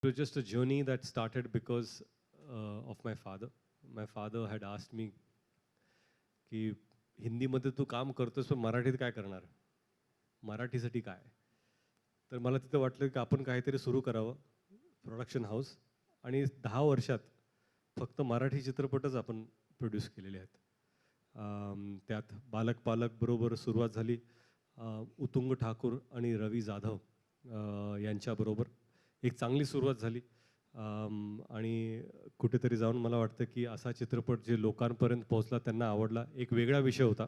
It was just a journey that started because of my father. My father had asked me की हिंदीमध्ये तू काम करतोस पण मराठीत काय करणार? मराठीसाठी काय? तर मला तिथं वाटलं की आपण काहीतरी सुरू करावं, प्रोडक्शन हाऊस आणि 10 वर्षात फक्त मराठी चित्रपटच आपण प्रोड्यूस केलेले आहेत. त्यात बालक पालक बरोबर सुरुवात झाली. उत्तुंग ठाकूर आणि रवी जाधव यांच्याबरोबर एक चांगली सुरुवात झाली. आणि कुठेतरी जाऊन मला वाटतं की असा चित्रपट जे लोकांपर्यंत पोहोचला, त्यांना आवडला. एक वेगळा विषय होता.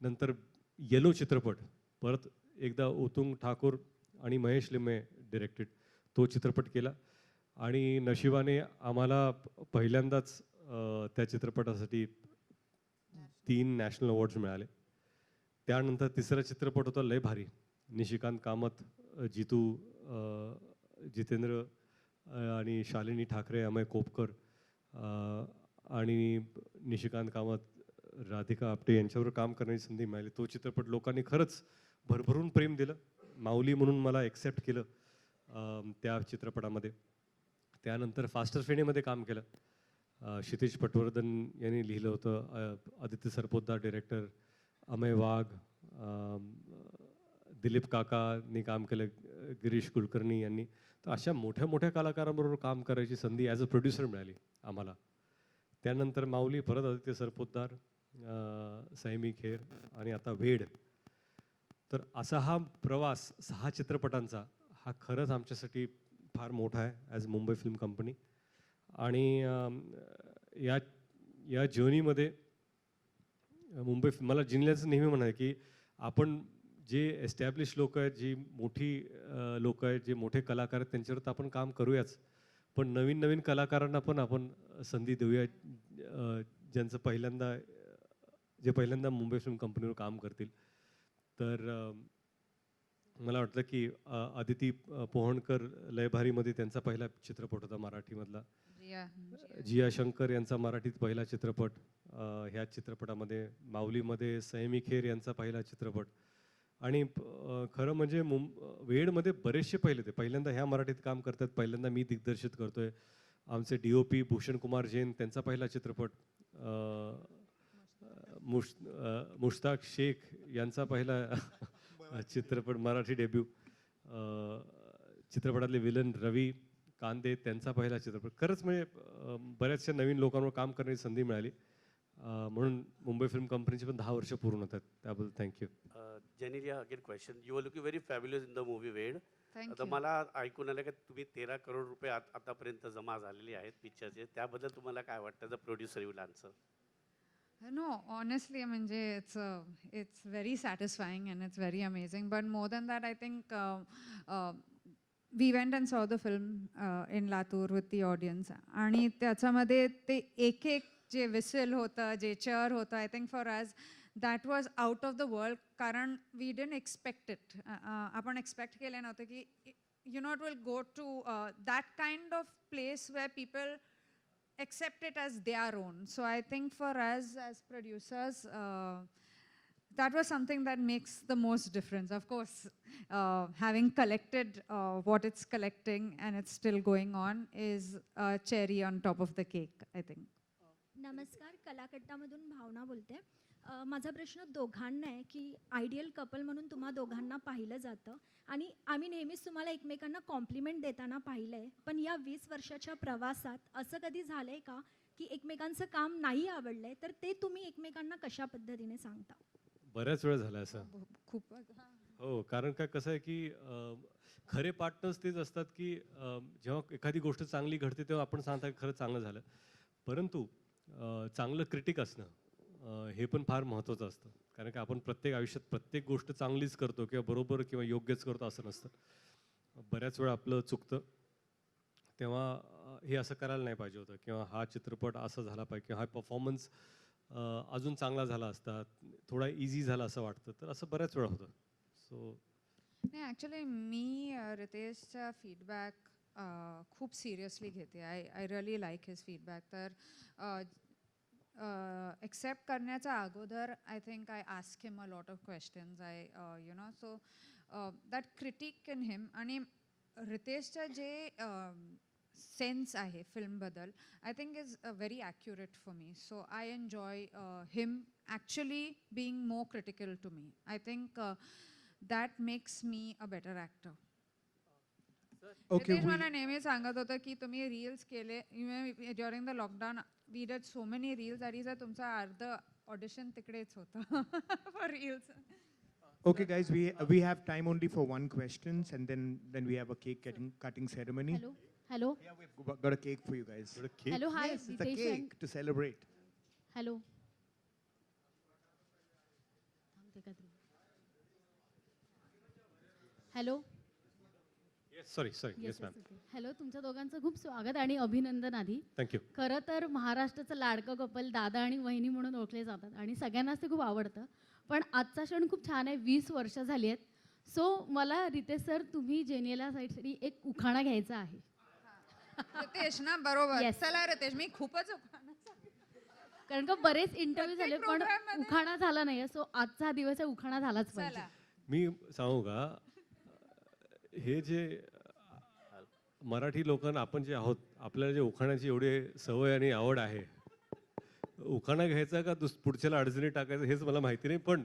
नंतर येलो चित्रपट परत एकदा उत्तुंग ठाकूर आणि महेश लिमये डिरेक्टेड तो चित्रपट केला आणि नशिबाने आम्हाला पहिल्यांदाच त्या चित्रपटासाठी 3 नॅशनल अवॉर्ड्स मिळाले. त्यानंतर तिसरा चित्रपट होता लय भारी. निशिकांत कामत, जितू जितेंद्र आणि शालिनी ठाकरे, अमय कोपकर आणि निशिकांत कामत, राधिका आपटे यांच्यावर काम करण्याची संधी मिळाली. तो चित्रपट लोकांनी खरंच भरभरून प्रेम दिलं. माऊली म्हणून मला एक्सेप्ट केलं त्या चित्रपटामध्ये. त्यानंतर फास्टर फेणेमध्ये काम केलं. क्षितिज पटवर्धन यांनी लिहिलं होतं. आदित्य सरपोतदार डिरेक्टर, अमय वाघ, दिलीप काकांनी काम केलं, गिरीश कुलकर्णी यांनी. तर अशा मोठ्या मोठ्या कलाकारांबरोबर काम करायची संधी ॲज अ प्रोड्युसर मिळाली आम्हाला. त्यानंतर माऊली, परत आदित्य सरपोतदार, सैमी खेर आणि आता वेड. तर असा हा प्रवास 6 चित्रपटांचा हा खरंच आमच्यासाठी फार मोठा आहे ॲज मुंबई फिल्म कंपनी. आणि या या जर्नीमध्ये मुंबई मला जिंकल्याचं नेहमी म्हणाय की आपण जे एस्टॅब्लिश लोक आहेत, जी मोठी लोक आहेत, जे मोठे कलाकार आहेत, त्यांच्यावर तर आपण काम करूयाच. पण नवीन नवीन कलाकारांना पण आपण संधी देऊया, ज्यांचं पहिल्यांदा मुंबई फिल्म कंपनीवर काम करतील. तर मला वाटतं की अदिती पोहणकर लयभारीमध्ये त्यांचा पहिला चित्रपट होता मराठीमधला. जिया शंकर यांचा मराठीत पहिला चित्रपट. ह्या चित्रपटामध्ये माऊलीमध्ये सैमी खेर यांचा पहिला चित्रपट. आणि खरं म्हणजे वेडमध्ये बरेचसे पहिल्यांदा ह्या मराठीत काम करतात, पहिल्यांदा मी दिग्दर्शित करतोय. आमचे DOP भूषण कुमार जैन, त्यांचा पहिला चित्रपट. मुश्ताक शेख यांचा पहिला चित्रपट, मराठी डेब्यू. चित्रपटातले विलन रवी कांदे, त्यांचा पहिला चित्रपट. खरंच म्हणजे बऱ्याचशा नवीन लोकांवर काम करण्याची संधी मिळाली. म्हणून मुंबई फिल्म कंपनीचे पण 10 वर्ष पूर्ण होतात. त्याबद्दल thank you. Genelia, again question. You are looking very fabulous in the movie Ved. Thank तर you. मला ऐकून आलं की तुम्ही 13 करोड रुपये आतापर्यंत जमा झालेले आहेत पिक्चरचे. त्याबद्दल तुम्हाला काय वाटतं? The producer will answer. No, honestly, I mean, it's very satisfying and it's very amazing. But more than that, I think uh, we went and saw the film in Latur with the audience. आणि त्याच्यामध्ये ते एक जे whistle होतं, जे cheer होतं, I think for us that was out of the world. कारण we didn't expect it. आपण expect केलं नव्हतं की you know it will go to that kind of place where people accept it as their own. So I think for us as producers, that was something that makes the most difference. Of course, having collected what it's collecting and it's still going on is a cherry on top of the cake, I think. नमस्कार, कलाकट्टामधून भावना बोलते. माझा प्रश्न दोघांना आहे की ideal couple म्हणून तुम्हा दोघांना पाहिलं जातं आणि आम्ही नेहमीच तुम्हाला एकमेकांना कॉम्प्लिमेंट देताना पाहिलं आहे. पण या 20 वर्षाच्या प्रवासात असं कधी झालं आहे का की एकमेकांचं काम नाही आवडलं आहे, तर ते तुम्ही एकमेकांना कशा पद्धतीने सांगता? बऱ्याच वेळा झालं असं. खूप. हो, कारण काय कसं आहे की खरे पार्टनर्स तेच असतात की जेव्हा एखादी गोष्ट चांगली घडते तेव्हा आपण सांगता की खरं चांगलं झालं. परंतु चांगलं क्रिटिक असणं हे पण फार महत्त्वाचं असतं. कारण की आपण प्रत्येक आयुष्यात प्रत्येक गोष्ट चांगलीच करतो किंवा बरोबर किंवा योग्यच करतो असं नसतं. बऱ्याच वेळा आपलं चुकतं. तेव्हा हे असं करायला नाही पाहिजे होतं किंवा हा चित्रपट असा झाला पाहिजे किंवा हा परफॉर्मन्स अजून चांगला झाला असता, थोडा इझी झाला असं वाटतं. तर असं बऱ्याच वेळा होतं. सो नाही, ॲक्च्युली मी रितेशचा फीडबॅक खूप सिरियसली घेते. I really like his feedback. तर एक्सेप्ट करण्याच्या अगोदर I think I ask him a lot of questions. I you know, so that critic in him. आणि रितेशचं जे सेन्स आहे फिल्मबद्दल I think is very accurate for me. So I enjoy him actually being more critical to me. I think that makes me a better actor. Okay, Riteish मला नेहमी सांगत होतं की तुम्ही रील्स केले during the lockdown we did so many reels आणि sir तुमचं अर्ध ऑडिशन तिकडेच होतं for reels. Okay, guys, we have time only for one questions, and then we have a cake cutting ceremony. Hello Yeah, we've got a cake for you guys. Hello hi Yes, it's a Riteish cake to celebrate. Hello hello sorry yes ma'am. Hello तुमच्या दोघांचं खूप स्वागत आणि अभिनंदन आधी. Thank you. खरं तर महाराष्ट्राचं लाडकं कपल दादा आणि वहिनी म्हणून ओळखले जातात आणि सगळ्यांनाच ते खूप आवडतं. पण आजचा क्षण खूप छान आहे. 20 वर्ष झाली आहेत. सो मला रितेश सर तुम्ही जेनियला साईडसाठी एक उखाणा घ्यायचा आहे. रितेश ना बरोबर. Yes. चला रितेश मी खूपच कारण का बरेच इंटरव्ह्यू झाले प्रत्येक पण program मध्ये- उखाणा झाला नाही. सो आजचा हा दिवस आहे, उखाणा झालाच पाहिजे. चला. मी सांगू का हे जे मराठी लोकांना आपण जे आहोत आपल्याला जे उखाण्याची एवढी सवय आणि आवड आहे, उखाणा घ्यायचा का पुढच्याला अडचणी टाकायचं हेच मला माहिती नाही. पण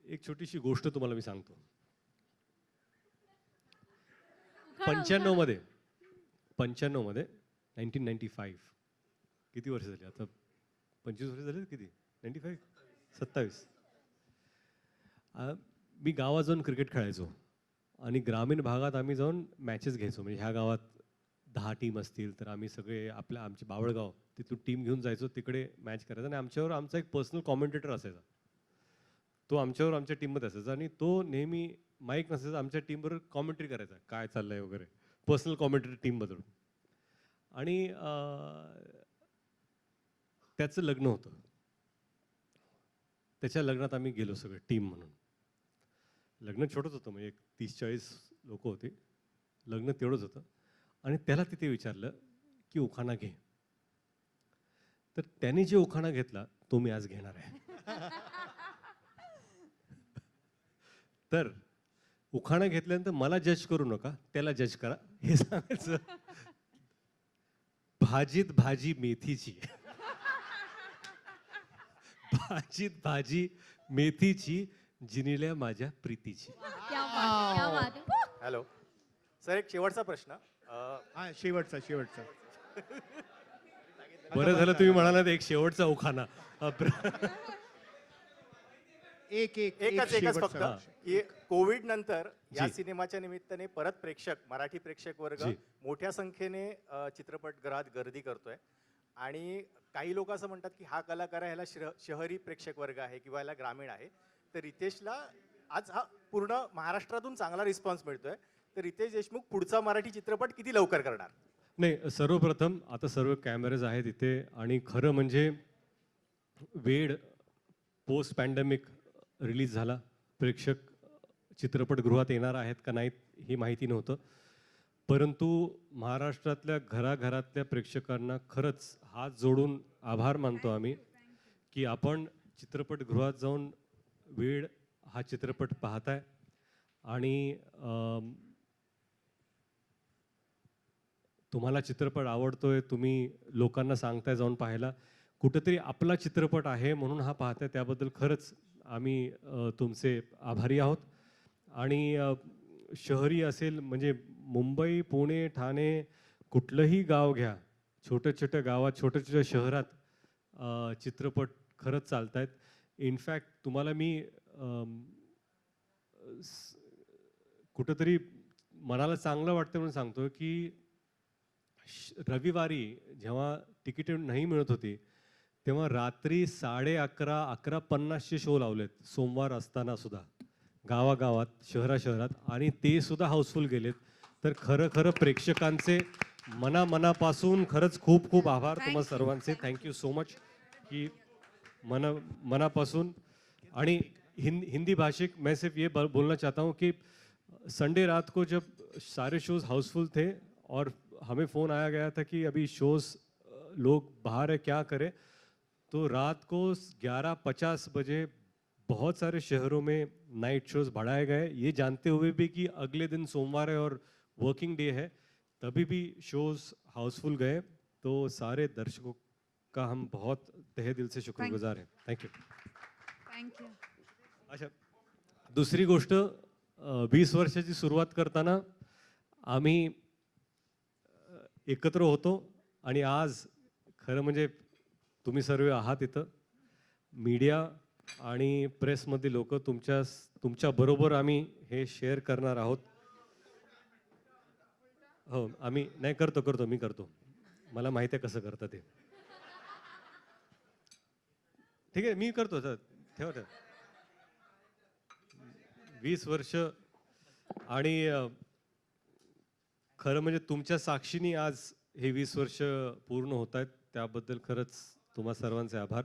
एक छोटीशी गोष्ट तुम्हाला मी सांगतो. उखाणा, 95 मध्ये 1995 किती वर्ष झाली आता? 25 वर्ष झाली किती? 95 27. मी गावात जाऊन क्रिकेट खेळायचो आणि ग्रामीण भागात आम्ही जाऊन मॅचेस घ्यायचो. म्हणजे ह्या गावात 10 टीम असतील तर आम्ही सगळे आमचे बावळगाव तिथून टीम घेऊन जायचो, तिकडे मॅच करायचा आणि आमच्यावर आमचा एक पर्सनल कॉमेंटेटर असायचा. तो आमच्यावर आमच्या टीममध्ये असायचा आणि तो नेहमी माईक नसायचा, आमच्या टीमबरोबर कॉमेंट्री करायचा, काय चाललंय वगैरे, पर्सनल कॉमेंट्री टीमबद्दल. आणि त्याचं लग्न होतं. त्याच्या लग्नात आम्ही गेलो सगळे टीम म्हणून. लग्न छोटंच होतं, म्हणजे 30-40 लोक होते. लग्न तेवढंच होतं आणि त्याला तिथे विचारलं की उखाणा घे. तर त्याने जे उखाणा घेतला तो मी आज घेणार आहे. तर उखाणा घेतल्यानंतर मला जज करू नका, त्याला जज करा हे सांगायचं. भाजीत भाजी मेथीची, भाजीत भाजी मेथीची, जिनिल्या माझ्या प्रीतीची. क्या बात, क्या बात आहे. हॅलो सर, एक शेवटचा प्रश्न. हा शेवटचा. बरं झालं तुम्ही म्हणालात एक शेवटचा उखाणा. एकच शेवटचा. फक्त की कोविड नंतर या जी. सिनेमाच्या निमित्ताने परत मराठी प्रेक्षक वर्ग जी. मोठ्या संख्येने चित्रपटगृहात गर्दी करतोय आणि काही लोक असं म्हणतात की हा कलाकार आहे, ह्याला शहरी प्रेक्षक वर्ग आहे किंवा ह्याला ग्रामीण आहे. तर रितेशला आज हा पूर्ण महाराष्ट्रातून चांगला रिस्पॉन्स मिळतोय. तर रितेश देशमुख पुढचा मराठी चित्रपट किती लवकर करणार? नाही, सर्वप्रथम आता सर्व कॅमेरेज आहेत इथे आणि खरं म्हणजे वेड पोस्ट पॅन्डेमिक रिलीज झाला. प्रेक्षक चित्रपटगृहात येणार आहेत का नाहीत ही माहिती नव्हतं, परंतु महाराष्ट्रातल्या घराघरातल्या प्रेक्षकांना खरंच हात जोडून आभार मानतो आम्ही की आपण चित्रपटगृहात जाऊन वेड हा चित्रपट पाहताय आणि तुम्हाला चित्रपट आवडतोय, तुम्ही लोकांना सांगताय जाऊन पाहायला. कुठेतरी आपला चित्रपट आहे म्हणून हा पाहताय, त्याबद्दल खरंच आम्ही तुमचे आभारी आहोत. आणि शहरी असेल म्हणजे मुंबई, पुणे, ठाणे, कुठलंही गाव घ्या, छोट्या छोट्या गावात, छोट्या छोट्या शहरात चित्रपट खरंच चालत आहेत. इनफॅक्ट तुम्हाला मी कुठंतरी मनाला चांगलं वाटतं म्हणून सांगतो की रविवारी जेव्हा तिकीट नाही मिळत होती तेव्हा रात्री 11:30, 11:50चे शो लावलेत सोमवार असताना सुद्धा गावागावात, शहरात, आणि ते सुद्धा हाऊसफुल गेलेत. तर खरं प्रेक्षकांचे मनापासून खरंच खूप खूप आभार तुम्हा सर्वांचे. थँक्यू सो मच की मनापासून. आणि हिंदी भाषिक मैं सिर्फ ये बोलना चाहता हूँ कि संडे रात को जब सारे शोज हाउसफुल थे और हमें फ़ोन आया गया था कि अभी शोज़ लोग बाहर है क्या करें, तो रात को 11:50 बजे बहुत सारे शहरों में नाइट शोज बढ़ाए गए, ये जानते हुए भी कि अगले दिन सोमवार है और वर्किंग डे है, तभी भी शोज हाउसफुल गए. तो सारे दर्शकों का हम बहुत तहे दिल से शुक्रगुजार हैं. Thank you. Thank you. अच्छा, दुसरी गोष्ट, 20 वर्षाची सुरुवात करताना आम्ही एकत्र होतो आणि आज खरं म्हणजे तुम्ही सर्व आहात इथं. मीडिया आणि प्रेसमधली लोक तुमच्या बरोबर आम्ही हे शेअर करणार आहोत. हो, आम्ही नाही करतो मी करतो. मला माहिती आहे कसं करतं ते. ठीक आहे, मी करतो सर, ठेवा. 20 वर्ष आणि खरं म्हणजे तुमच्या साक्षीने आज हे 20 वर्ष पूर्ण होत आहेत, त्याबद्दल खरंच तुम्हा सर्वांचे आभार.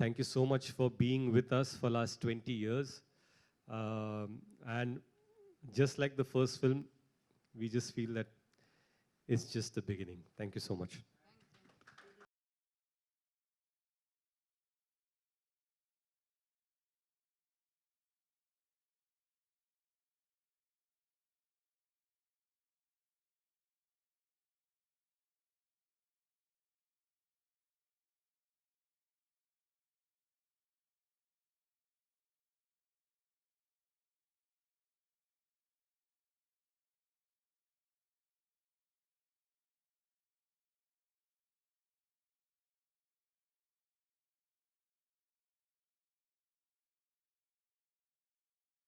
Thank you so much for being with us for last 20 years. And just like the first film, we just feel that it's just the beginning. Thank you so much.